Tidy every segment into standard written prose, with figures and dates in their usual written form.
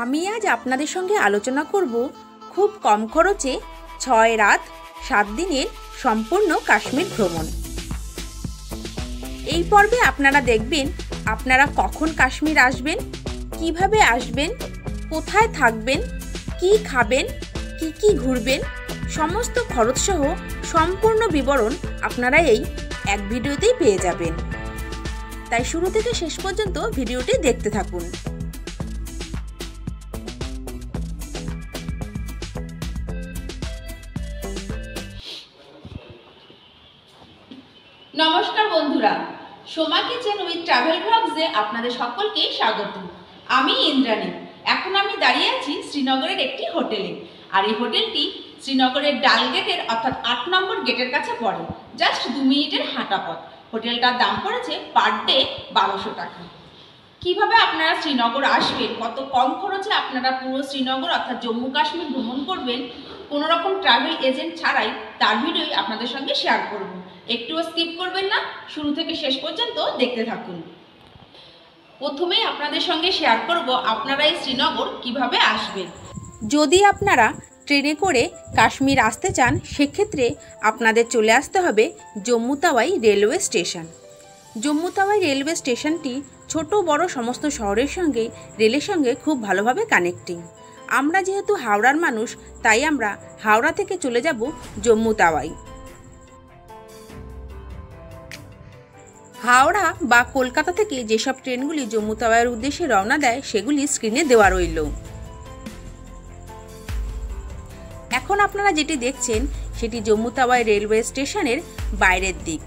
আমি আজ আপনাদের সঙ্গে আলোচনা করব খুব কম খরচে 6 রাত 7 দিনের সম্পূর্ণ কাশ্মীর ভ্রমণ। এই পর্বে আপনারা দেখবেন আপনারা কখন কাশ্মীর আসবেন, কিভাবে আসবেন, কোথায় থাকবেন, কি খাবেন, কি ঘুরবেন, সমস্ত খরচসহ সম্পূর্ণ বিবরণ আপনারা এই এক ভিডিওতেই পেয়ে যাবেন। তাই শুরু থেকে শেষ পর্যন্ত ভিডিওটি দেখতে থাকুন। নমস্কার বন্ধুরা, সোমা কিচেন উইথ ট্রাভেল ব্লগসে আপনাদের সকলকে স্বাগত। আমি ইন্দ্রাণী। এখন আমি দাঁড়িয়ে আছি শ্রীনগরের একটি হোটেলে, আর এই হোটেলটি শ্রীনগরের ডাল গেটের অর্থাৎ 8 নম্বর গেটের কাছে পড়ে। জাস্ট 2 মিনিটের হাঁটা পথ। হোটেলটার দাম পড়েছে পার ডে 1200 টাকা। কিভাবে আপনারা শ্রীনগর আসবেন, কত কম খরচে আপনারা পুরো শ্রীনগর অর্থাৎ জম্মু কাশ্মীর ভ্রমণ করবেন কোনো রকম ট্রাভেল এজেন্ট ছাড়াই, তার ভিডিওই আপনাদের সঙ্গে শেয়ার করব। একটুও স্কিপ করবেন না, শুরু থেকে শেষ পর্যন্ত দেখতে থাকুন। প্রথমেই আপনাদের সঙ্গে শেয়ার করব আপনারা এই শ্রীনগর কিভাবে আসবেন। যদি আপনারা ট্রেনে করে কাশ্মীর আসতে চান, সেক্ষেত্রে আপনাদের চলে আসতে হবে Jammu Tawi railway station. Jammu Tawi railway স্টেশনটি ছোট বড় সমস্ত শহরের সঙ্গে রেলের সঙ্গে খুব ভালোভাবে কানেক্টিং। আমরা যেহেতু হাওড়ার মানুষ, তাই আমরা হাওড়া থেকে চলে যাব জম্মু তাওয়াই। হাওড়া বা কলকাতা থেকে যেসব ট্রেনগুলি জম্মু তাওয়াইয়ের উদ্দেশ্যে রওনা দেয়, সেগুলি স্ক্রিনে দেওয়া রইল। এখন আপনারা যেটি দেখছেন সেটি জম্মু তাওয়াই রেলওয়ে স্টেশনের বাইরের দিক।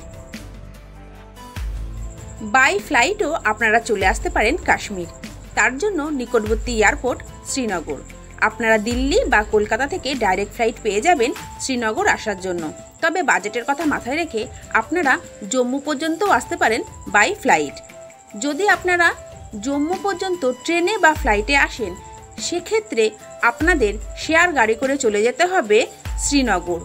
বাই ফ্লাইটও আপনারা চলে আসতে পারেন কাশ্মীর। তার জন্য নিকটবর্তী এয়ারপোর্ট শ্রীনগর। আপনারা দিল্লি বা কলকাতা থেকে ডাইরেক্ট ফ্লাইট পেয়ে যাবেন শ্রীনগর আসার জন্য। তবে বাজেটের কথা মাথায় রেখে আপনারা জম্মু পর্যন্তও আসতে পারেন বাই ফ্লাইট। যদি আপনারা জম্মু পর্যন্ত ট্রেনে বা ফ্লাইটে আসেন, সেক্ষেত্রে আপনাদের শেয়ার গাড়ি করে চলে যেতে হবে শ্রীনগর,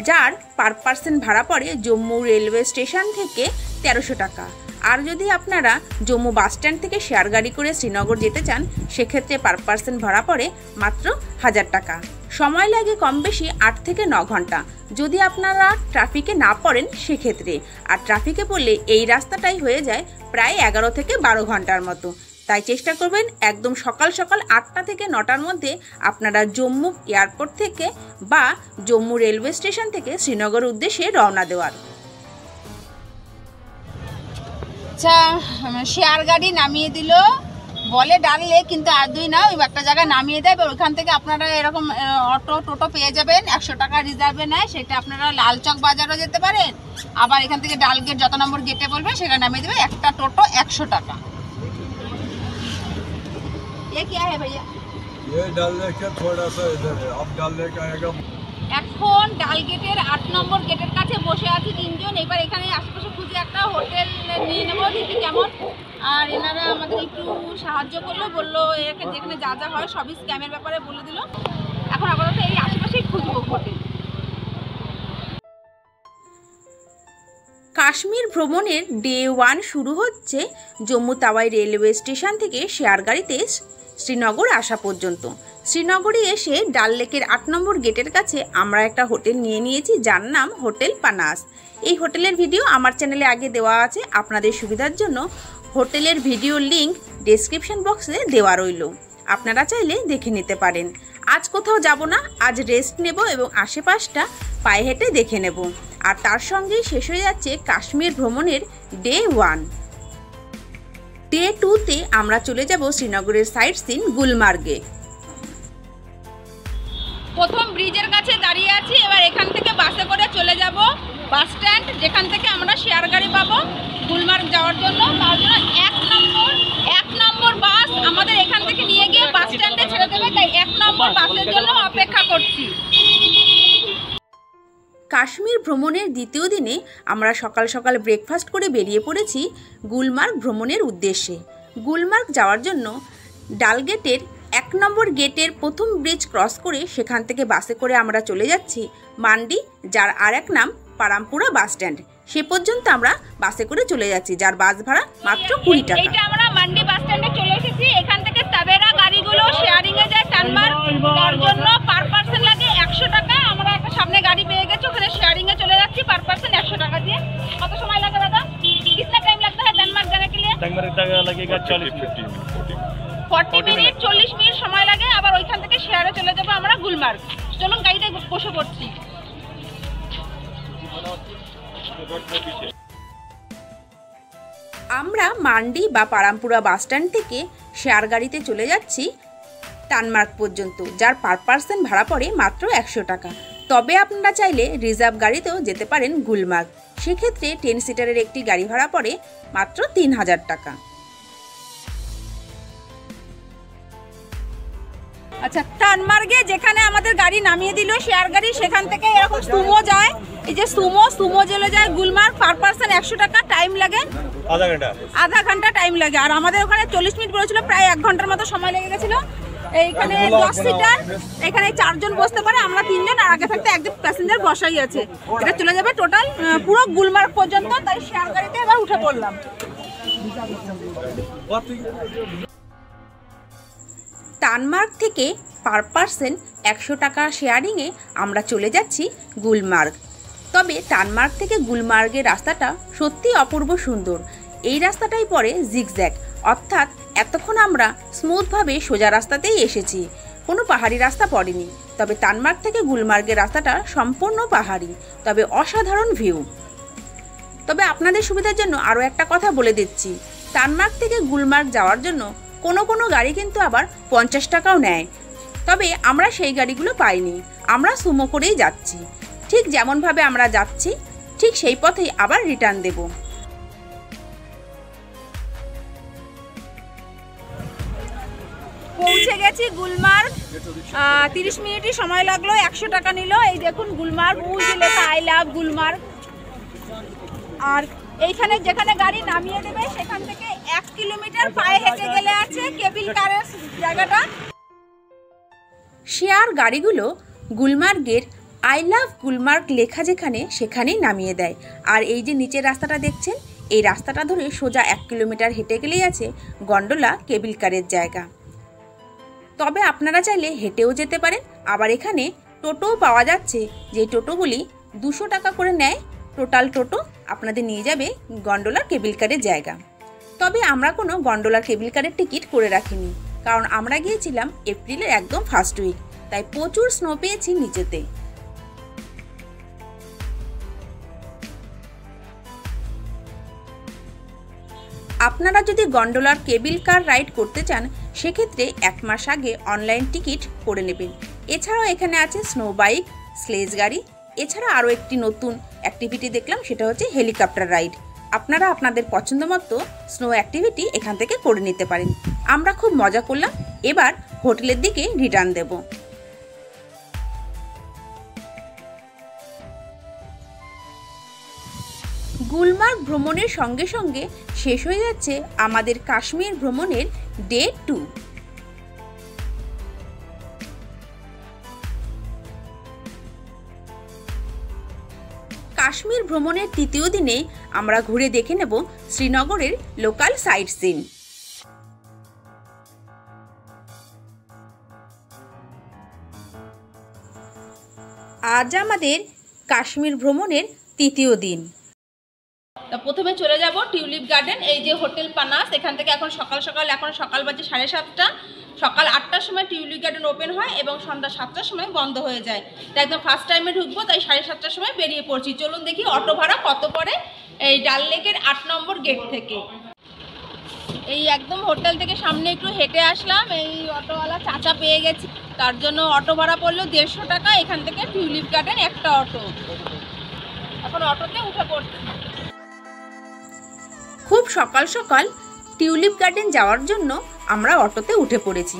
যার পার পার্সন ভাড়া পড়ে জম্মু রেলওয়ে স্টেশন থেকে 1300 টাকা। আর যদি আপনারা জম্মু বাস স্ট্যান্ড থেকে শেয়ার গাড়ি করে শ্রীনগর যেতে চান, সেক্ষেত্রে পার পার্সন ভাড়া পড়ে মাত্র 1000 টাকা। সময় লাগে কম বেশি 8 থেকে 9 ঘন্টা, যদি আপনারা ট্রাফিকে না পড়েন সেক্ষেত্রে। আর ট্রাফিকে পড়লে এই রাস্তাটাই হয়ে যায় প্রায় 11 থেকে 12 ঘন্টার মতো। তাই চেষ্টা করবেন একদম সকাল সকাল 8টা থেকে 9টার মধ্যে আপনারা জম্মু এয়ারপোর্ট থেকে বা জম্মু রেলওয়ে স্টেশন থেকে শ্রীনগর উদ্দেশ্যে রওনা দেওয়ার। আচ্ছা, শেয়ার গাড়ি নামিয়ে দিল, বলে ডাললে, কিন্তু আদৌ না, ওই একটা জায়গায় নামিয়ে দেয়। ওইখান থেকে আপনারা এরকম অটো টোটো পেয়ে যাবেন, 100 টাকা রিজার্ভে নেয়। সেটা আপনারা লালচক বাজারও যেতে পারেন, আবার এখান থেকে ডাল গেট যত নম্বর গেটে বলবে সেখানে নামিয়ে দেবে। একটা টোটো 100 টাকা। ये क्या है भैया? ये डाल लेक का थोड़ा सा इधर है, अब डाल लेक आएगा। এখন ডাল গেটের 8 নম্বর গেটের কাছে বসে আছি তিনজন। এবার এখানে আশেপাশে খুঁজে একটা হোটেল নিয়ে নেবো, দেখি কেমন। আর এনারা আমাদের একটু সাহায্য করলো, বললো এখানে যেখানে যা যা হয় সবই স্ক্যামের ব্যাপারে বলে দিল। এখন আপাতত এই আশেপাশেই খুঁজবো হোটেল। কাশ্মীর ভ্রমণের ডে 1 শুরু হচ্ছে জম্মু তাওয়াই রেলওয়ে স্টেশন থেকে শেয়ার গাড়িতে শ্রীনগর আসা পর্যন্ত। শ্রীনগরে এসে ডাল লেকের 8 নম্বর গেটের কাছে আমরা একটা হোটেল নিয়ে নিয়েছি, যার নাম হোটেল পানাস। এই হোটেলের ভিডিও আমার চ্যানেলে আগে দেওয়া আছে। আপনাদের সুবিধার জন্য হোটেলের ভিডিও লিংক ডেসক্রিপশন বক্সে দেওয়া রইল, আপনারা চাইলে দেখে নিতে পারেন। আজ কোথাও যাব না, আজ রেস্ট নেব এবং আশেপাশটা পায়ে হেঁটে দেখে নেব। আর তার সঙ্গেই শেষ হয়ে যাচ্ছে কাশ্মীর ভ্রমণের ডে 1। ডে 2তে আমরা চলে যাব শ্রীনগরের সাইট সিন গুলমার্গে। প্রথম ব্রিজের কাছে দাঁড়িয়ে আছি। এবার এখান থেকে বাসে করে চলে যাব বাস স্ট্যান্ড, যেখান থেকে আমরা শেয়ার গাড়ি পাবো গুলমার্গ যাওয়ার জন্য। তার জন্য 1 নম্বর বাস আমাদের এখান থেকে নিয়ে গিয়ে বাস স্ট্যান্ডে ছেড়ে দেবে। তাই 1 নম্বর বাসের জন্য অপেক্ষা করছি। কাশ্মীর ভ্রমণের দ্বিতীয় দিনে আমরা সকাল সকাল ব্রেকফাস্ট করে বেরিয়ে পড়েছি গুলমার্গ ভ্রমণের উদ্দেশ্যে। গুলমার্গ যাওয়ার জন্য ডালগেটের 1 নম্বর গেটের প্রথম ব্রিজ ক্রস করে সেখান থেকে বাসে করে আমরা চলে যাচ্ছি মান্ডি, যার আর এক নাম পারামপুরা বাস স্ট্যান্ড। সে পর্যন্ত আমরা বাসে করে চলে যাচ্ছি, যার বাস ভাড়া মাত্র 20 টাকা। এইটা আমরা মান্ডি বাস স্ট্যান্ডে চলে এসেছি। এখান থেকে তাবেরা গাড়িগুলো শেয়ার 40 মিনিট 40 মিনিট সময় লাগে। আবার ওইখান থেকে শেয়ারে চলে যাবো আমরা গুলমার্গ। চলুন গাড়িতে বসে পড়ছি। আমরা মান্ডি বা পারামপুরা বাস স্ট্যান্ড থেকে শেয়ার গাড়িতে চলে যাচ্ছি টানমার্গ পর্যন্ত, যার পার পার্সন ভাড়া পড়ে মাত্র 100 টাকা। তবে আপনারা চাইলে রিজার্ভ গাড়িতেও যেতে পারেন গুলমার্গ, সেক্ষেত্রে 10 সিটারের একটি গাড়ি ভাড়া পড়ে মাত্র 3000 টাকা। আচ্ছা, টানমার্গে যেখানে আমাদের গাড়ি নামিয়ে দিল শেয়ার গাড়ি, সেখান থেকে এরকম সুমো যায়। এই যে সুমো চলে যায় গুলমার্গ, পার পার্সন 100 টাকা। টাইম লাগে আধা ঘন্টা টাইম লাগে। আর আমাদের ওখানে 40 মিনিট বলেছিল, প্রায় 1 ঘন্টার মতো সময় লেগে গেছিল। এইখানে 10 সিটার, এখানে 4 জন বসতে পারে, আমরা 3 জন, আর আগে থাকতে একজন প্যাসেঞ্জার বসাই আছে। এটা চলে যাবে টোটাল পুরো গুলমার্গ পর্যন্ত। তাই শেয়ার গাড়িতে এবার উঠে পড়লাম। টানমার্গ থেকে পার পার্সন 100 টাকা শেয়ারিংয়ে আমরা চলে যাচ্ছি গুলমার্গ। তবে টানমার্গ থেকে গুলমার্গের রাস্তাটা সত্যি অপূর্ব সুন্দর। এই রাস্তাটাই পড়ে জিগজ্যাগ, অর্থাৎ এতক্ষণ আমরা স্মুথভাবে সোজা রাস্তাতেই এসেছি, কোনো পাহাড়ি রাস্তা পড়েনি। তবে টানমার্গ থেকে গুলমার্গের রাস্তাটা সম্পূর্ণ পাহাড়ি, তবে অসাধারণ ভিউ। তবে আপনাদের সুবিধার জন্য আরও একটা কথা বলে দিচ্ছি, টানমার্গ থেকে গুলমার্গ যাওয়ার জন্য কোনো গাড়ি কিন্তু আবার 50 টাকাও নেয়। তবে আমরা সেই গাড়িগুলো পাইনি, আমরা সুমো করেই যাচ্ছি। ঠিক যেমনভাবে আমরা যাচ্ছি ঠিক সেই পথেই আবার রিটার্ন দেব। পৌঁছে গেছি গুলমার্গ। 30 মিনিটই সময় লাগলো, 100 টাকা নিল। এই দেখুন গুলমার্গ, ওই যে লেখা আই লাভ গুলমার্গ। আর এইখানে যেখানে গাড়ি নামিয়ে দেবে সেখান থেকে 1 কিলোমিটার পায়ে হেঁটে গেলে আছে কেবিল কারের জায়গাটা। শেয়ার গাড়িগুলো গুলমার্গের আই লাভ গুলমার্গ লেখা যেখানে, সেখানেই নামিয়ে দেয়। আর এই যে নিচের রাস্তাটা দেখছেন, এই রাস্তাটা ধরে সোজা 1 কিলোমিটার হেঁটে গেলেই আছে গন্ডোলা কেবিল কারের জায়গা। তবে আপনারা চাইলে হেঁটেও যেতে পারেন। আবার এখানে টোটোও পাওয়া যাচ্ছে, যে টোটোগুলি 200 টাকা করে নেয়। টোটাল টোটো আপনাদের নিয়ে যাবে গন্ডোলার কেবিল কারের জায়গা। তবে আমরা কোনো গন্ডোলার কেবিল কারের টিকিট করে রাখিনি, কারণ আমরা গিয়েছিলাম এপ্রিলের একদম ফার্স্ট উইক, তাই প্রচুর স্নো পেয়েছি নিচেতে। আপনারা যদি গন্ডোলার কেবিল কার রাইড করতে চান, সেক্ষেত্রে 1 মাস আগে অনলাইন টিকিট করে নেবেন। এছাড়াও এখানে আছে স্নো বাইক, স্লেজ গাড়ি, এছাড়া আরও একটি নতুন অ্যাক্টিভিটি দেখলাম, সেটা হচ্ছে হেলিকপ্টার রাইড। আপনারা আপনাদের পছন্দ মতো স্নো অ্যাক্টিভিটি এখান থেকে করে নিতে পারেন। আমরা খুব মজা করলাম। এবার হোটেলের দিকে রিটার্ন দেব। গুলমার্গ ভ্রমণের সঙ্গে সঙ্গে শেষ হয়ে যাচ্ছে আমাদের কাশ্মীর ভ্রমণের ডে 2। কাশ্মীর ভ্রমণের 3য় দিনে আমরা ঘুরে দেখে নেব শ্রীনগরের লোকাল সাইট সিন। আজ আমাদের কাশ্মীর ভ্রমণের 3য় দিন। তা প্রথমে চলে যাব টিউলিপ গার্ডেন। এই যে হোটেল পানাস, এখান থেকে এখন সকাল বাজে 7:30। সকাল 8টার সময় টিউলিপ গার্ডেন ওপেন হয় এবং সন্ধ্যা 7টার সময় বন্ধ হয়ে যায়। তাই একদম ফার্স্ট টাইমে ঢুকবো, তাই 7:30টার সময় বেরিয়ে পড়ছি। চলুন দেখি অটো ভাড়া কত পড়ে এই ডাল লেকের 8 নম্বর গেট থেকে। এই একদম হোটেল থেকে সামনে একটু হেঁটে আসলাম, এই অটোওয়ালা চাচা পেয়ে গেছি, তার জন্য অটো ভাড়া পড়লো 150 টাকা। এখান থেকে টিউলিপ গার্ডেন একটা অটো। এখন অটোতে উঠে পড়ছি। খুব সকাল সকাল টিউলিপ গার্ডেন যাওয়ার জন্য আমরা অটোতে উঠে পড়েছি।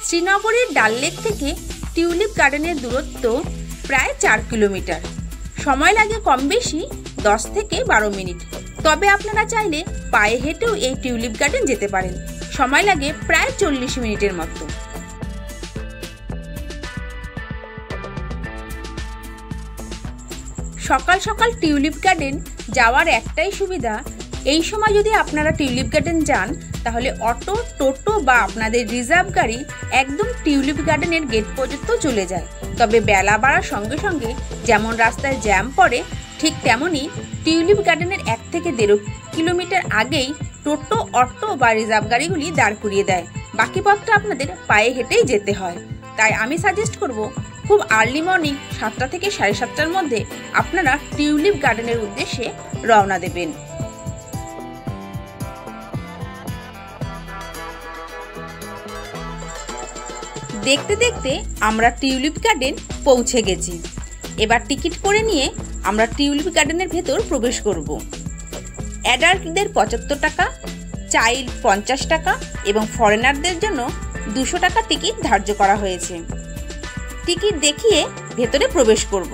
শ্রীনগরের ডাল লেক থেকে টিউলিপ গার্ডেনের দূরত্ব প্রায় 4 কিলোমিটার। সময় লাগে কম বেশি 10 থেকে 12 মিনিট। তবে আপনারা চাইলে পায়ে হেঁটেও এই টিউলিপ গার্ডেন যেতে পারেন, সময় লাগে প্রায় 40 মিনিটের মতো। সকাল সকাল টিউলিপ গার্ডেন যাওয়ার একটাই সুবিধা, এই সময় যদি আপনারা টিউলিপ গার্ডেন যান তাহলে অটো, টোটো বা আপনাদের রিজার্ভ গাড়ি একদম টিউলিপ গার্ডেনের গেট পর্যন্ত চলে যায়। তবে বেলা বাড়ার সঙ্গে সঙ্গে যেমন রাস্তায় জ্যাম পড়ে, ঠিক তেমনই টিউলিপ গার্ডেনের 1 থেকে 1.5 কিলোমিটার আগেই টোটো, অটো বা রিজার্ভ গাড়িগুলি দাঁড় করিয়ে দেয়। বাকি পথটা আপনাদের পায়ে হেঁটেই যেতে হয়। তাই আমি সাজেস্ট করব খুব আর্লি মর্নিং 7টা থেকে 7:30টার মধ্যে আপনারা টিউলিপ গার্ডেনের উদ্দেশ্যে রওনা দেবেন। দেখতে দেখতে আমরা টিউলিপ গার্ডেন পৌঁছে গেছি। এবার টিকিট করে নিয়ে আমরা টিউলিপ গার্ডেনের ভেতর প্রবেশ করব। অ্যাডাল্টদের 75 টাকা, চাইল্ড 50 টাকা এবং ফরেনারদের জন্য 200 টাকা টিকিট ধার্য করা হয়েছে। টিকিট দেখিয়ে ভেতরে প্রবেশ করব।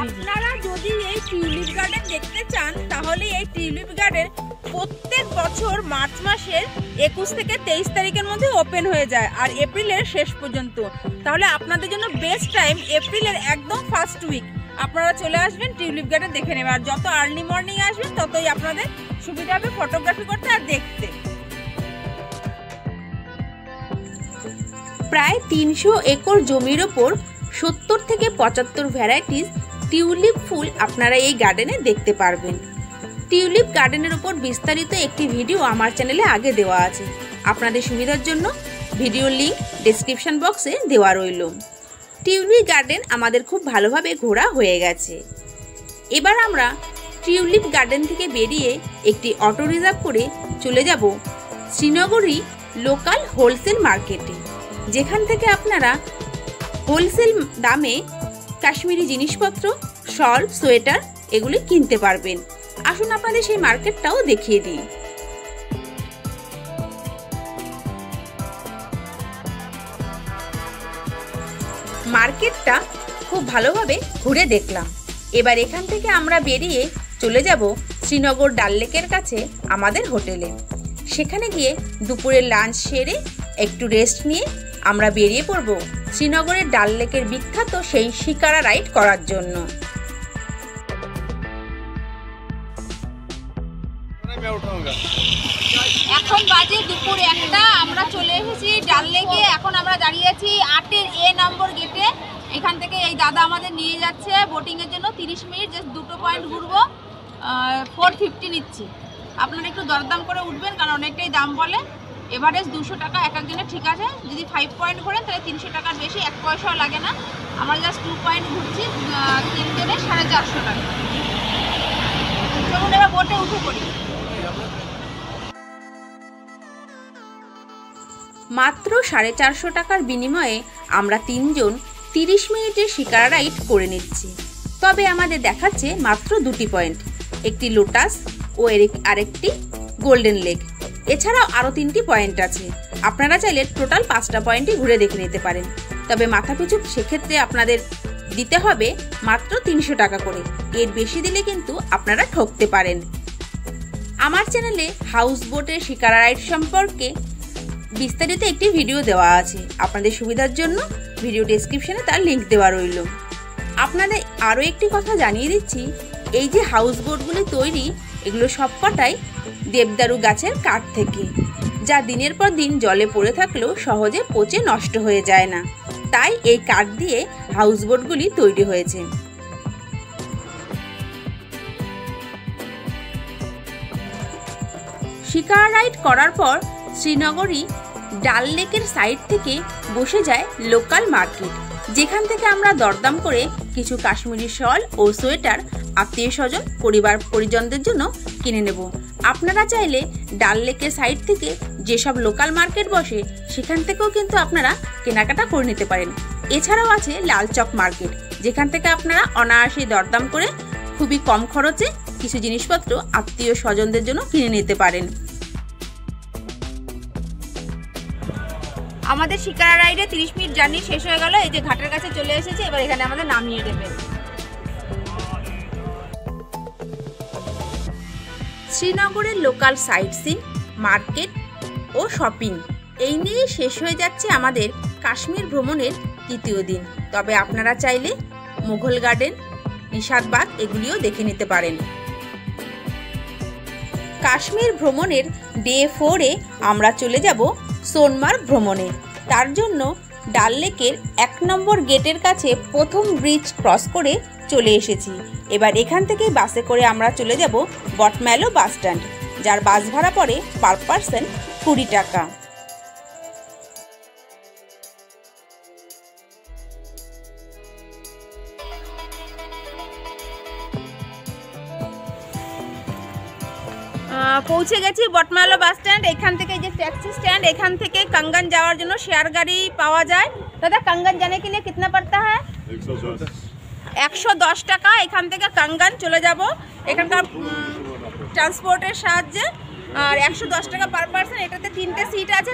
আপনারা যদি এই টিউলিপ গার্ডেন দেখতে চান তাহলে এই টিউলিপ গার্ডেন প্রত্যেক বছর মার্চ মাসের 21 থেকে 23 তারিখের মধ্যে ওপেন হয়ে যায় আর এপ্রিলের শেষ পর্যন্ত। তাহলে আপনাদের জন্য বেস্ট টাইম এপ্রিলের একদম ফার্স্ট উইক আপনারা চলে আসবেন, টিউলিপ গার্ডেন দেখে নেবেন। আর যত আর্লি মর্নিং আসবেন ততই আপনাদের সুবিধা হবে ফটোগ্রাফি করতে আর দেখতে। প্রায় 300 একর জমির ওপর 70 থেকে 75 ভ্যারাইটিস টিউলিপ ফুল আপনারা এই গার্ডেনে দেখতে পারবেন। টিউলিপ গার্ডেনের উপর বিস্তারিত একটি ভিডিও আমার চ্যানেলে আগে দেওয়া আছে, আপনাদের সুবিধার জন্য ভিডিও লিংক ডেসক্রিপশন বক্সে দেওয়া রইল। টিউলিপ গার্ডেন আমাদের খুব ভালোভাবে ঘোরা হয়ে গেছে। এবার আমরা টিউলিপ গার্ডেন থেকে বেরিয়ে একটি অটো রিজার্ভ করে চলে যাব শ্রীনগরী লোকাল হোলসেল মার্কেটে, যেখান থেকে আপনারা হোলসেল দামে কাশ্মীরি জিনিসপত্র, শল, সোয়েটার এগুলি কিনতে পারবেন। আসুন আপনাদের সেই মার্কেটটাও দেখিয়ে দিই। মার্কেটটা খুব ভালোভাবে ঘুরে দেখলাম। এবার এখান থেকে আমরা বেরিয়ে চলে যাব শ্রীনগর ডাল লেকের কাছে আমাদের হোটেলে। সেখানে গিয়ে দুপুরের লাঞ্চ সেরে একটু রেস্ট নিয়ে আমরা বেরিয়ে পড়ব শ্রীনগরের ডাল লেকের বিখ্যাত সেই শিকারা রাইড করার জন্য। এখন বাজে দুপুর 1টা, আমরা চলে এসেছি ডাল লেকে। এখন আমরা দাঁড়িয়ে আছি 8-এর A নম্বর গেটে। এখান থেকে এই দাদা আমাদের নিয়ে যাচ্ছে বোটিংয়ের জন্য। 30 মিনিট জাস্ট 2টো পয়েন্ট ঘুরবো, 450 নিচ্ছি। আপনারা একটু দরদাম করে উঠবেন কারণ অনেকটাই দাম বলে। এভারেজ 200 টাকা এক একজনের, ঠিক আছে। যদি 5 পয়েন্ট ঘোরেন তাহলে 300 টাকার বেশি, 1 পয়সাও লাগে না। আমরা জাস্ট 2 পয়েন্ট ঘুরছি, 3 জনে 450 টাকা। চলুন এবার বোটে উঠে পড়ি। মাত্র 450 টাকার বিনিময়ে আমরা 3 জন 30 মিনিটের শিকারা রাইড করে নিচ্ছি। তবে আমাদের দেখাচ্ছে মাত্র 2টি পয়েন্ট, একটি লোটাস ও আরেকটি গোল্ডেন লেক। এছাড়াও আরও 3টি পয়েন্ট আছে। আপনারা চাইলে টোটাল 5টা পয়েন্টই ঘুরে দেখে নিতে পারেন। তবে মাথাপিছু সেক্ষেত্রে আপনাদের দিতে হবে মাত্র 300 টাকা করে। এর বেশি দিলে কিন্তু আপনারা ঠকতে পারেন। আমার চ্যানেলে হাউস বোটের শিকারা রাইড সম্পর্কে বিস্তারিত একটি ভিডিও দেওয়া আছে, আপনাদের সুবিধার জন্য ভিডিও ডেসক্রিপশনে তার লিঙ্ক দেওয়া রইল। আপনাদের আরও একটি কথা জানিয়ে দিচ্ছি, এই যে হাউস বোটগুলি তৈরি, এগুলো সবকটাই দেবদারু গাছের কাঠ থেকে, যা দিনের পর দিন জলে পড়ে থাকলেও সহজে পচে নষ্ট হয়ে যায় না। তাই এই কাঠ দিয়ে হাউস বোটগুলি তৈরি হয়েছে। শিকারা রাইড করার পর শ্রীনগরী ডাল লেকের সাইড থেকে বসে যায় লোকাল মার্কেট, যেখান থেকে আমরা দরদাম করে কিছু কাশ্মীরি শল ও সোয়েটার আত্মীয় স্বজন, পরিবার পরিজনদের জন্য কিনে নেব। আপনারা চাইলে ডাল লেকের সাইড থেকে যেসব লোকাল মার্কেট বসে সেখান থেকেও কিন্তু আপনারা কেনাকাটা করে নিতে পারেন। এছাড়াও আছে লালচক মার্কেট, যেখান থেকে আপনারা অনায়াসে দরদাম করে খুবই কম খরচে কিছু জিনিসপত্র আত্মীয় স্বজনদের জন্য কিনে নিতে পারেন। আমাদের শিকারা রাইডে 30 মিনিট জার্নি শেষ হয়ে গেল। এই যে ঘাটের কাছে চলে এসেছে, এবার এখানে আমাদের নামিয়ে দেবে। শ্রীনগরের লোকাল সাইট সিন, মার্কেট ও শপিং এই নিয়ে শেষ হয়ে যাচ্ছে আমাদের কাশ্মীর ভ্রমণের 3য় দিন। তবে আপনারা চাইলে মুঘল গার্ডেন, নিশাদবাগ এগুলিও দেখে নিতে পারেন। কাশ্মীর ভ্রমণের ডে 4-এ আমরা চলে যাব সোনমার্গ ভ্রমণে। তার জন্য ডাল লেকের 1 নম্বর গেটের কাছে প্রথম ব্রিজ ক্রস করে চলে এসেছি। এবার এখান থেকে বাসে করে আমরা চলে যাব বটমেলো বাস স্ট্যান্ড, যার বাস ভাড়া পড়ে পার পার্সন 20 টাকা। পৌঁছে গেছি বটমেলো বাস স্ট্যান্ড। এখান থেকে যে ট্যাক্সি স্ট্যান্ড, এখান থেকে कंगन যাওয়ার জন্য শেয়ার গাড়ি পাওয়া যায়। দাদা कंगन जाने के लिए कितना पड़ता है? 110 টাকা। এখান থেকে कंगन চলে যাব এখানকার ট্রান্সপোর্টের সাহায্যে, আর 110 টাকা পার পার্সন। এটাতে 3টে সিট আছে।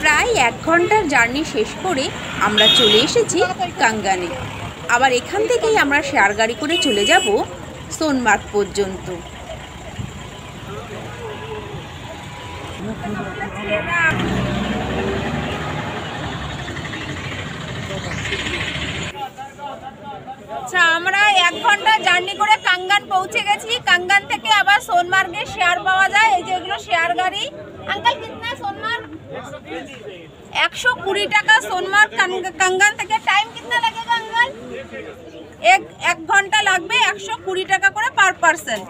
প্রায় 1 ঘন্টার জার্নি শেষ করে আমরা চলে এসেছি कंगने। আবার এখান থেকেই আমরা শেয়ার গাড়ি করে চলে যাব সোনমার্গ পর্যন্ত। আচ্ছা, আমরা 1 ঘন্টা জার্নি করে कंगन পৌঁছে গেছি। कंगन থেকে আবার সোনমার্গে শেয়ার পাওয়া যায়। এই যে এগুলো শেয়ার গাড়ি। अंकल कितना सोनमार्ग? 120 টাকা सोनमार्ग कंगन থেকে। टाइम कितना लगेगा अंकल? 1 ঘন্টা লাগবে। 120 টাকা করে পার পার্সন।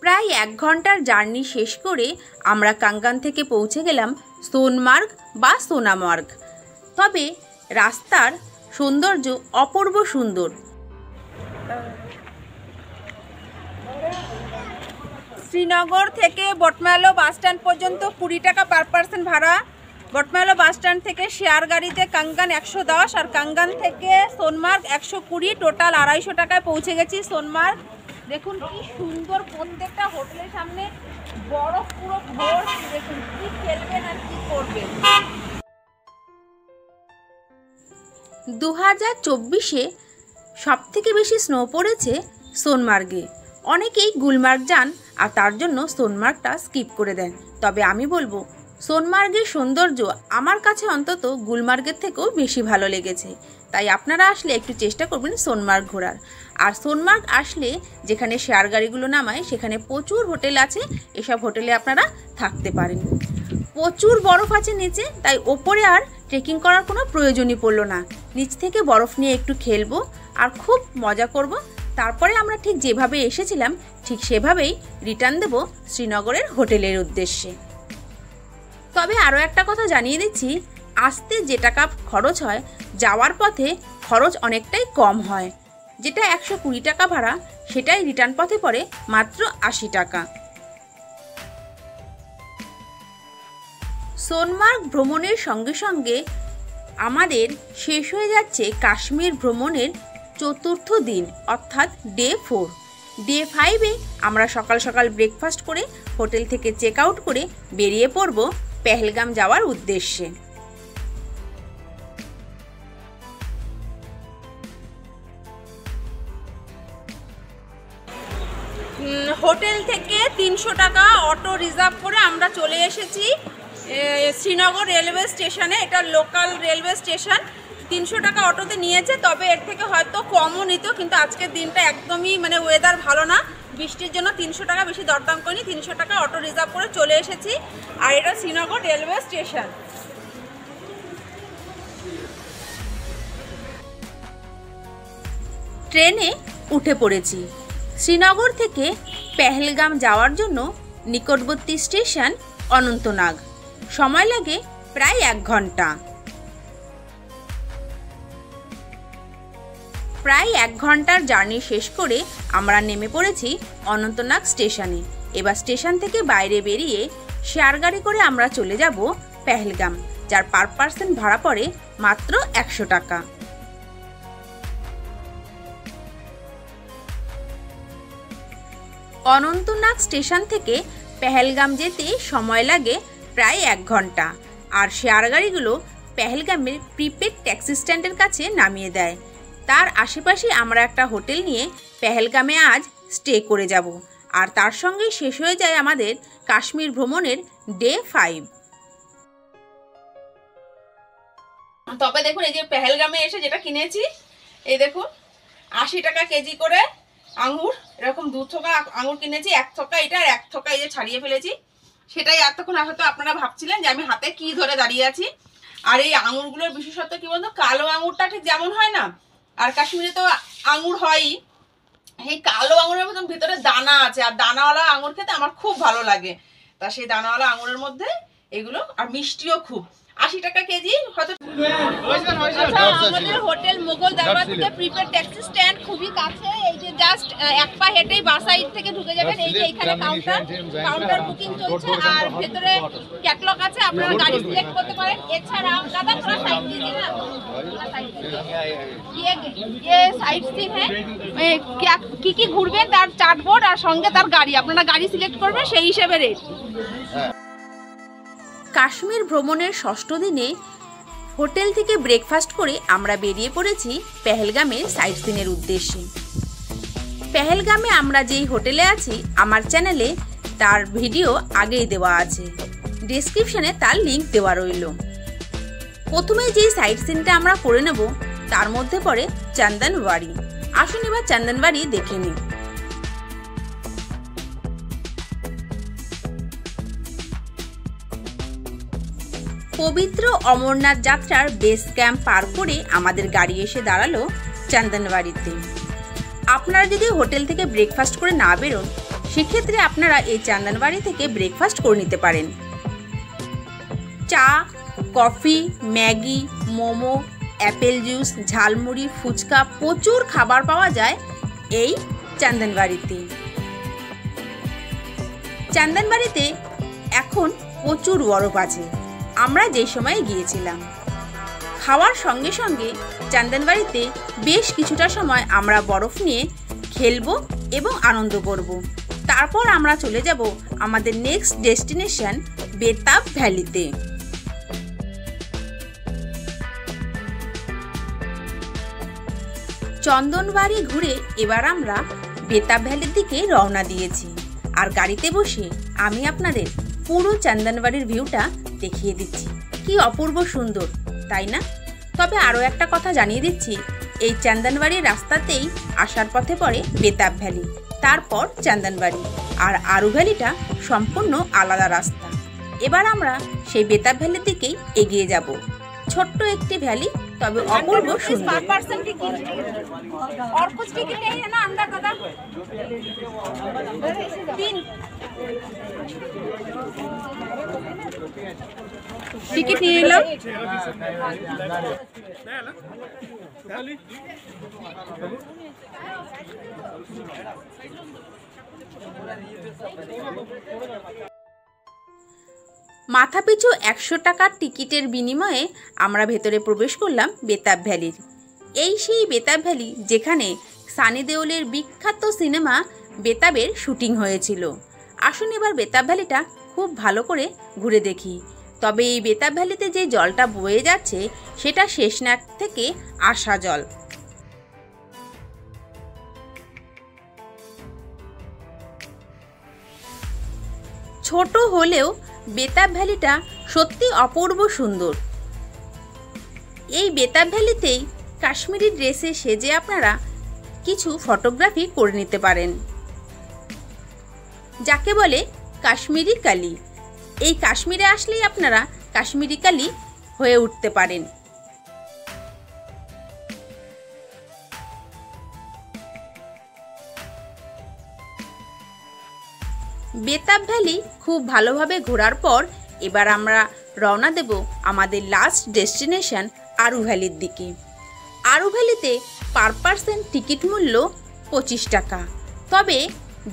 প্রায় 1 ঘন্টার জার্নি শেষ করে আমরা कंगन থেকে পৌঁছে গেলাম সোনমার্গ বা সোনামার্গ। তবে রাস্তার সৌন্দর্য অপূর্ব সুন্দর। শ্রীনগর থেকে বটমেলো বাস স্ট্যান্ড পর্যন্ত 20 টাকা পার পার্সন ভাড়া। বটমেলো বাস স্ট্যান্ড থেকে শেয়ার গাড়িতে कंगन 110 আর कंगन থেকে সোনমার্গ 120, টোটাল 250 টাকায় পৌঁছে গেছি সোনমার্গ। দেখুন কি সুন্দর, প্রত্যেকটা হোটেলের সামনে বরফ পুরো ভোর। দেখুন কি খেলবেন আর কি করবেন। 2024-এ সবথেকে বেশি স্নো পড়েছে সোনমার্গে। অনেকেই গুলমার্গ যান আর তার জন্য সোনমার্গটা স্কিপ করে দেন। তবে আমি বলবো সোনমার্গের সৌন্দর্য আমার কাছে অন্তত গুলমার্গের থেকেও বেশি ভালো লেগেছে। তাই আপনারা আসলে একটু চেষ্টা করবেন সোনমার্গ ঘোরার। আর সোনমার্গ আসলে যেখানে শেয়ার গাড়িগুলো নামায় সেখানে প্রচুর হোটেল আছে। এসব হোটেলে আপনারা থাকতে পারেন। প্রচুর বরফ আছে নিচে, তাই ওপরে আর ট্রেকিং করার কোনো প্রয়োজনই পড়লো না। নিচ থেকে বরফ নিয়ে একটু খেলবো আর খুব মজা করব। তারপরে আমরা ঠিক যেভাবে এসেছিলাম ঠিক সেভাবেই রিটার্ন দেব শ্রীনগরের হোটেলের উদ্দেশ্যে। তবে আরও একটা কথা জানিয়ে দিচ্ছি, আসতে যে টাকা খরচ হয় যাওয়ার পথে খরচ অনেকটাই কম হয়। যেটা 120 টাকা ভাড়া সেটাই রিটার্ন পথে পড়ে মাত্র 80 টাকা। সোনমার্গ ভ্রমণের সঙ্গে সঙ্গে আমাদের শেষ হয়ে যাচ্ছে কাশ্মীর ভ্রমণের 4র্থ দিন, অর্থাৎ ডে 4। ডে 5-এ আমরা সকাল সকাল ব্রেকফাস্ট করে হোটেল থেকে চেক আউট করে বেরিয়ে পড়ব পেহেলগাম যাওয়ার উদ্দেশ্যে। হোটেল থেকে 300 টাকা অটো রিজার্ভ করে আমরা চলে এসেছি শ্রীনগর রেলওয়ে স্টেশনে। এটা লোকাল রেলওয়ে স্টেশন। 300 টাকা অটোতে নিয়েছে, তবে এর থেকে হয়তো কমও নিত, কিন্তু আজকের দিনটা একদমই ওয়েদার ভালো না, বৃষ্টির জন্য 300 টাকা বেশি দরদাম করিনি। 300 টাকা অটো রিজার্ভ করে চলে এসেছি। আর এটা শ্রীনগর রেলওয়ে স্টেশন। ট্রেনে উঠে পড়েছি। শ্রীনগর থেকে পেহেলগাম যাওয়ার জন্য নিকটবর্তী স্টেশন অনন্তনাগ। সময় লাগে প্রায় 1 ঘন্টা। প্রায় 1 ঘন্টার জার্নি শেষ করে আমরা নেমে পড়েছি অনন্তনাগ স্টেশনে। এবার স্টেশন থেকে বাইরে বেরিয়ে শেয়ার গাড়ি করে আমরা চলে যাব পেহেলগাম, যার পার পার্সন ভাড়া পড়ে মাত্র 100 টাকা। অনন্তনাগ স্টেশন থেকে পেহেলগাম যেতে সময় লাগে প্রায় 1 ঘন্টা। আর শেয়ার গাড়িগুলো পেহেলগামের প্রিপেড ট্যাক্সি স্ট্যান্ডের কাছে নামিয়ে দেয়। তার আশেপাশে আমরা একটা হোটেল নিয়ে পেহেলগামে আজ স্টে করে যাব। আর তার সঙ্গে শেষ হয়ে যায় আমাদের কাশ্মীর ভ্রমণের ডে 5। তবে দেখুন, এই যে পেহেলগামে এসে যেটা কিনেছি, এই দেখুন 80 টাকা কেজি করে আঙুর, এরকম 2 থোকা আঙুর কিনেছি, 1 থোকা এটা আর 1 থোকা এই যে ছাড়িয়ে ফেলেছি। সেটাই এতক্ষণ হয়তো আপনারা ভাবছিলেন যে আমি হাতে কি ধরে দাঁড়িয়ে আছি। আর এই আঙুরগুলোর বিশেষত্ব কি বলতো, কালো আঙুরটা ঠিক যেমন হয় না, আর কাশ্মীরে তো আঙুর হয়ই, এই কালো আঙুরের মতন ভিতরে দানা আছে, আর দানাওয়ালা আঙুর খেতে আমার খুব ভালো লাগে। তা সেই দানাওয়ালা আঙুরের মধ্যে এগুলো, আর মিষ্টিও খুব। 80 টাকা কেজি হয়তো। আমাদের হোটেল মোগল দরবার থেকে প্রিপেড ট্যাক্সি স্ট্যান্ড খুবই কাছে, এই যে জাস্ট 1 পা হেঁটেই বাস সাইড থেকে ঢুকে যাবেন। এই যে এখানে কাউন্টার বুকিং চলছে, আর ভেতরে ক্যাটলগ আছে, আপনারা গাড়ি সিলেক্ট করতে পারেন। এছাড়া দাদা थोड़ा साइड दीजिए ना, ये साइड सीन है, কি ঘুরবেন তার চার্টবোর্ড আর সঙ্গে তার গাড়ি, আপনারা গাড়ি সিলেক্ট করবেন, সেই হিসেবে রেট। কাশ্মীর ভ্রমণের 6ষ্ঠ দিনে হোটেল থেকে ব্রেকফাস্ট করে আমরা বেরিয়ে পড়েছি পেহেলগামের সাইট সিনের উদ্দেশ্যে। পেহেলগামে আমরা যেই হোটেলে আছি আমার চ্যানেলে তার ভিডিও আগেই দেওয়া আছে, ডেসক্রিপশনে তার লিংক দেওয়া রইল। প্রথমে যেই সাইট সিনটা আমরা করে নেব তার মধ্যে পড়ে চন্দনবাড়ি। আসুন এবার চন্দনবাড়ি দেখে নিই। পবিত্র অমরনাথ যাত্রার বেস ক্যাম্প পার করে আমাদের গাড়ি এসে দাঁড়ালো চন্দনবাড়িতে। আপনারা যদি হোটেল থেকে ব্রেকফাস্ট করে না বেরোন, সেক্ষেত্রে আপনারা এই চন্দনবাড়ি থেকে ব্রেকফাস্ট করে নিতে পারেন। চা, coffee, Maggi, momo, apple juice, jhalmuri, phuchka, প্রচুর খাবার পাওয়া যায় এই চন্দনবাড়িতে। চন্দনবাড়িতে এখন প্রচুর বরফ আছে আমরা যে সময় গিয়েছিলাম। খাওয়ার সঙ্গে সঙ্গে চন্দনবাড়িতে বেশ কিছুটা সময় আমরা বরফ নিয়ে খেলবো এবং আনন্দ করব। তারপর আমরা চলে যাব আমাদের নেক্সট ডেস্টিনেশন বেতাব ভ্যালিতে। চন্দনবাড়ি ঘুরে এবার আমরা বেতাব ভ্যালির দিকে রওনা দিয়েছি, আর গাড়িতে বসে আমি আপনাদের পুরো চন্দনবাড়ির ভিউটা দেখিয়ে দিচ্ছি। কি অপূর্ব সুন্দর, তাই না? তবে আরও একটা কথা জানিয়ে দিচ্ছি, এই চন্দনবাড়ির রাস্তাতেই আসার পথে পড়ে বেতাব ভ্যালি, তারপর চন্দনবাড়ি, আর আরু ভ্যালিটা সম্পূর্ণ আলাদা রাস্তা। এবার আমরা সেই বেতাব ভ্যালির দিকেই এগিয়ে যাব। ছোট্ট একটি ভ্যালি, তবে অপূর্ব সুন্দর। টিকিট নিয়ে এলাম। মাথাপিছু 100 টাকার টিকিটের বিনিময়ে আমরা ভেতরে প্রবেশ করলাম বেতাব ভ্যালির। এই সেই বেতাব ভ্যালি যেখানে সানি দেওলের বিখ্যাত সিনেমা বেতাবের শুটিং হয়েছিল। আসুন এবার বেতাব ভ্যালিটা খুব ভালো করে ঘুরে দেখি। তবে এই বেতাব ভ্যালিতে যে জলটা বয়ে যাচ্ছে সেটা শেষনাগ থেকে আসা জল। ছোট হলেও বেতাব ভ্যালিটা সত্যি অপূর্ব সুন্দর। এই বেতাব ভ্যালিতেই কাশ্মীরি ড্রেসে সেজে আপনারা কিছু ফটোগ্রাফি করে নিতে পারেন, যাকে বলে কাশ্মীরি কালি। এই কাশ্মীরে আসলেই আপনারা কাশ্মীরি কালি হয়ে উঠতে পারেন। বেতাব ভ্যালি খুব ভালোভাবে ঘোরার পর এবার আমরা রওনা দেব আমাদের লাস্ট ডেস্টিনেশন আরু ভ্যালির দিকে। আরু ভ্যালিতে পার পার্সন টিকিট মূল্য 25 টাকা। তবে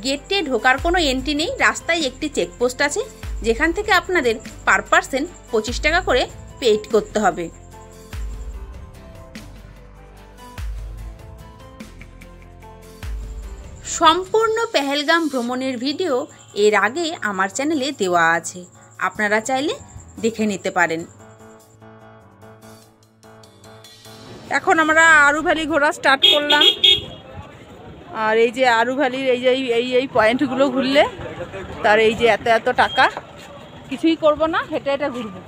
গেটে ঢোকার কোনো এন্ট্রি নেই, রাস্তায় একটি চেকপোস্ট আছে যেখান থেকে আপনাদের পার পার্সন 25 টাকা করে পেইড করতে হবে। সম্পূর্ণ পেহেলগাম ভ্রমণের ভিডিও এর আগে আমার চ্যানেলে দেওয়া আছে, আপনারা চাইলে দেখে নিতে পারেন। এখন আমরা আরু ভ্যালি ঘোরা স্টার্ট করলাম। আর এই যে আরু ভ্যালির এই পয়েন্টগুলো ঘুরলে তার এই যে এত টাকা, কিছুই করব না, হেঁটে হেঁটে ঘুরবো,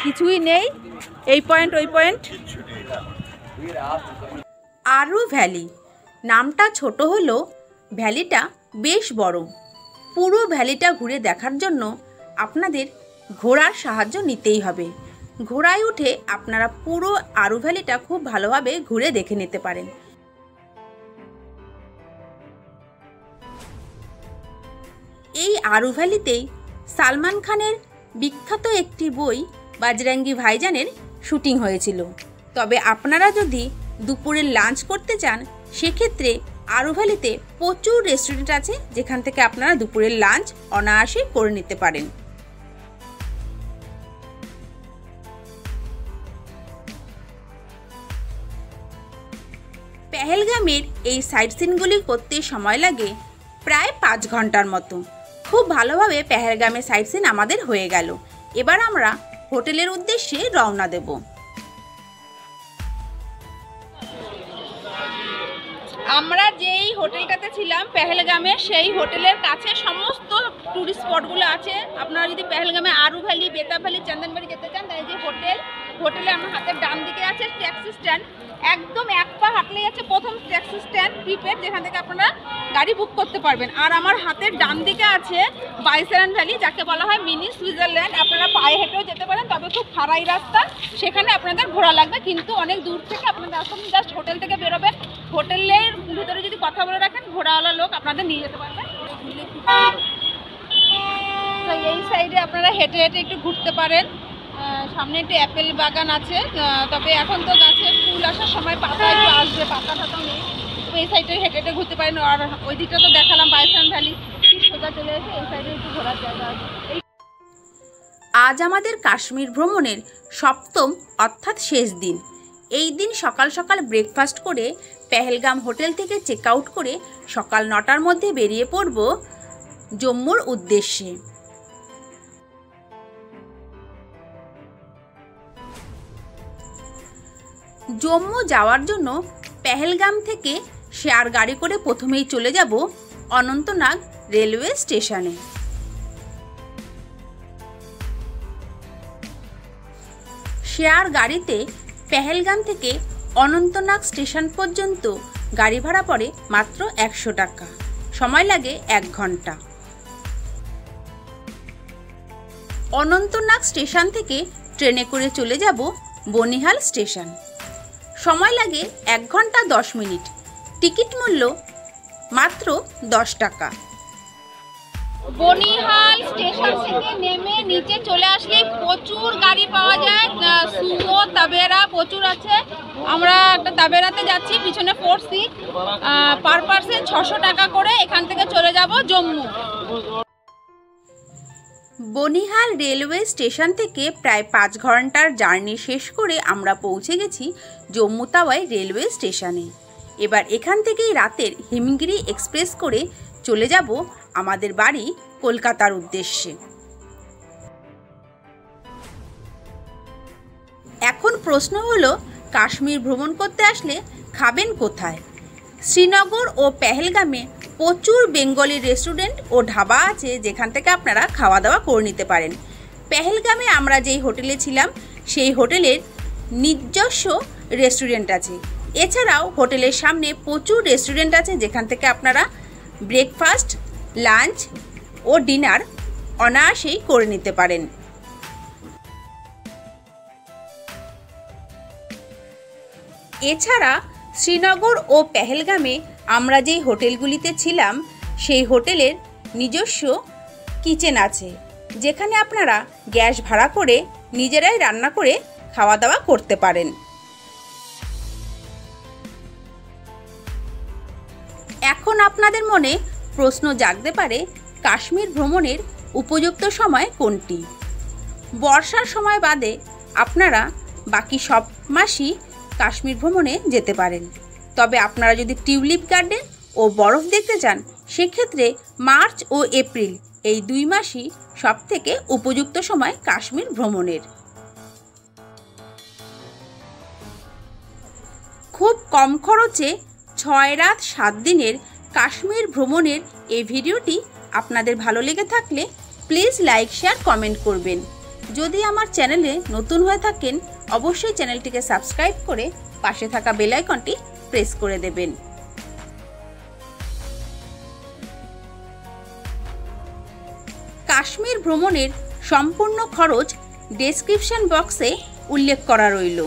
কিছুই নেই, এই পয়েন্ট ওই পয়েন্ট। আরু ভ্যালি নামটা ছোট হলেও ভ্যালিটা বেশ বড়। পুরো ভ্যালিটা ঘুরে দেখার জন্য আপনাদের ঘোড়ার সাহায্য নিতেই হবে। ঘোড়ায় উঠে আপনারা পুরো আরু ভ্যালিটা খুব ভালোভাবে ঘুরে দেখে নিতে পারেন। এই আরু ভ্যালিতেই সালমান খানের বিখ্যাত একটি বই বাজরাঙ্গি ভাইজানের শুটিং হয়েছিল। তবে আপনারা যদি দুপুরে লাঞ্চ করতে চান সেক্ষেত্রে আরু ভ্যালিতে প্রচুর রেস্টুরেন্ট আছে, যেখান থেকে আপনারা দুপুরের লাঞ্চ অনায়াসে করে নিতে পারেন। পেহেলগামের এই সাইট সিনগুলি করতে সময় লাগে প্রায় 5 ঘন্টার মতো। খুব ভালোভাবে পেহেলগামের সাইট সিন আমাদের হয়ে গেল। এবার আমরা হোটেলের উদ্দেশ্যে রওনা দেব। আমরা যেই হোটেলটাতে ছিলাম পেহেলগামে, সেই হোটেলের কাছে সমস্ত টুরিস্ট স্পটগুলো আছে। আপনারা যদি পেহেলগামে আরু ভ্যালি, বেতাব ভ্যালি, চন্দনবাড়ি যেতে চান, তাই যে হোটেলে আমার হাতের ডান দিকে আছে ট্যাক্সি স্ট্যান্ড। একদম এক পা হাঁটলেই আছে প্রথম ট্যাক্সি স্ট্যান্ড প্রিপেড, যেখান থেকে আপনারা গাড়ি বুক করতে পারবেন। আর আমার হাতের ডান দিকে আছে বাইসেরান ভ্যালি, যাকে বলা হয় মিনি সুইজারল্যান্ড। আপনারা পায়ে হেঁটেও যেতে পারেন, তবে খুব খাড়াই রাস্তা, সেখানে আপনাদের ঘোরা লাগবে। কিন্তু অনেক দূর থেকে আপনাদের আসুন, জাস্ট হোটেল থেকে বেরোবেন, হোটেলের ভিতরে যদি কথা বলে রাখেন ঘোড়াওয়ালা লোক আপনাদের নিয়ে যেতে পারবে। তো এই সাইডে আপনারা হেঁটে হেঁটে একটু ঘুরতে পারেন। সামনে একটু অ্যাপেল বাগান আছে, তবে এখন তো গাছে ফুল আসার সময়, পাতা একটু আসবে, পাতা টাতা নেই। তো এই সাইডে হেঁটে হেঁটে ঘুরতে পারেন। আর ওই দিকটা তো দেখালাম বাইসেরান ভ্যালি, সোজা চলে এসে এই সাইডে একটু ঘোরার জায়গা আছে। আজ আমাদের কাশ্মীর ভ্রমণের সপ্তম অর্থাৎ শেষ দিন। এই দিন সকাল সকাল ব্রেকফাস্ট করে পেহেলগাম হোটেল থেকে চেক আউট করে সকাল 9টার মধ্যে বেরিয়ে পড়ব জম্মুর উদ্দেশ্যে। জম্মু যাওয়ার জন্য পেহেলগাম থেকে শেয়ার গাড়ি করে প্রথমেই চলে যাব অনন্তনাগ রেলওয়ে স্টেশনে। শেয়ার গাড়িতে পেহেলগাম থেকে অনন্তনাগ স্টেশন পর্যন্ত গাড়ি ভাড়া পড়ে মাত্র 100 টাকা। সময় লাগে 1 ঘন্টা। অনন্তনাগ স্টেশন থেকে ট্রেনে করে চলে যাব বনিহাল স্টেশন। সময় লাগে 1 ঘন্টা 10 মিনিট। টিকিট মূল্য মাত্র 10 টাকা। বনিহাল স্টেশন থেকে নেমে নিচে চলে আসলে প্রচুর গাড়ি পাওয়া যায়, সুমো, তাবেরা প্রচুর আছে। আমরা একটা তাবেরাতে যাচ্ছি, পিছনে 4 সিট, পার পার্সন 600 টাকা করে। এখান থেকে চলে যাব জম্মু। বনিহাল রেলওয়ে স্টেশন থেকে প্রায় 5 ঘন্টার জার্নি শেষ করে আমরা পৌঁছে গেছি জম্মু তাওয়াই রেলওয়ে স্টেশনে। এবার এখান থেকেই রাতের হিমগিরি এক্সপ্রেস করে চলে যাব আমাদের বাড়ি কলকাতার উদ্দেশ্যে। এখন প্রশ্ন হলো, কাশ্মীর ভ্রমণ করতে আসলে খাবেন কোথায়? শ্রীনগর ও পেহেলগামে প্রচুর বেঙ্গলি রেস্টুরেন্ট ও ধাবা আছে, যেখান থেকে আপনারা খাওয়া দাওয়া করে নিতে পারেন। পেহেলগামে আমরা যেই হোটেলে ছিলাম সেই হোটেলের নিজস্ব রেস্টুরেন্ট আছে। এছাড়াও হোটেলের সামনে প্রচুর রেস্টুরেন্ট আছে, যেখান থেকে আপনারা ব্রেকফাস্ট, লাঞ্চ ও ডিনার অনায়াসেই করে নিতে পারেন। এছাড়া শ্রীনগর ও পেহেলগামে আমরা যেই হোটেলগুলিতে ছিলাম সেই হোটেলের নিজস্ব কিচেন আছে, যেখানে আপনারা গ্যাস ভাড়া করে নিজেরাই রান্না করে খাওয়া দাওয়া করতে পারেন। এখন আপনাদের মনে প্রশ্ন জাগতে পারে, কাশ্মীর ভ্রমণের উপযুক্ত সময় কোনটি? বর্ষার সময় বাদে আপনারা বাকি সব মাসই কাশ্মীর ভ্রমণে যেতে পারেন। তবে আপনারা যদি টিউলিপ গার্ডেন ও বরফ দেখতে চান সেক্ষেত্রে মার্চ ও এপ্রিল এই 2 মাসই সবথেকে উপযুক্ত সময় কাশ্মীর ভ্রমণের। খুব কম খরচে 6 রাত 7 দিনের কাশ্মীর ভ্রমণের এই ভিডিওটি আপনাদের ভালো লেগে থাকলে প্লিজ লাইক, শেয়ার, কমেন্ট করবেন। যদি আমার চ্যানেলে নতুন হয়ে থাকেন অবশ্যই চ্যানেলটিকে সাবস্ক্রাইব করে পাশে থাকা বেল আইকনটি প্রেস করে দেবেন। কাশ্মীর ভ্রমণের সম্পূর্ণ খরচ ডেসক্রিপশন বক্সে উল্লেখ করা রইল।